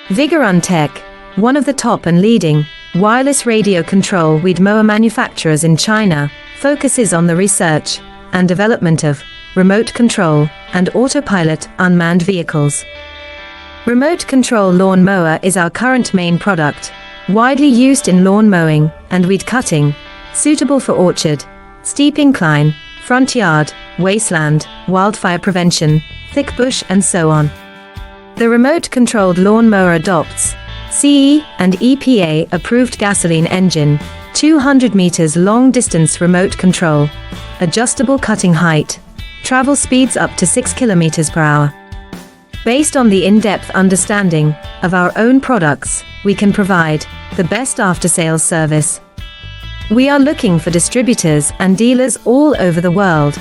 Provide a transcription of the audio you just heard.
Vigorun Tech, one of the top and leading wireless radio control weed mower manufacturers in China, focuses on the research and development of remote control and autopilot unmanned vehicles. Remote control lawnmower is our current main product, widely used in lawn mowing and weed cutting, suitable for orchard, steep incline, front yard, wasteland, wildfire prevention, thick bush and so on. The remote-controlled lawnmower adopts CE and EPA approved gasoline engine, 200 meters long-distance remote control, adjustable cutting height, travel speeds up to 6 kilometers per hour. Based on the in-depth understanding of our own products, we can provide the best after-sales service. We are looking for distributors and dealers all over the world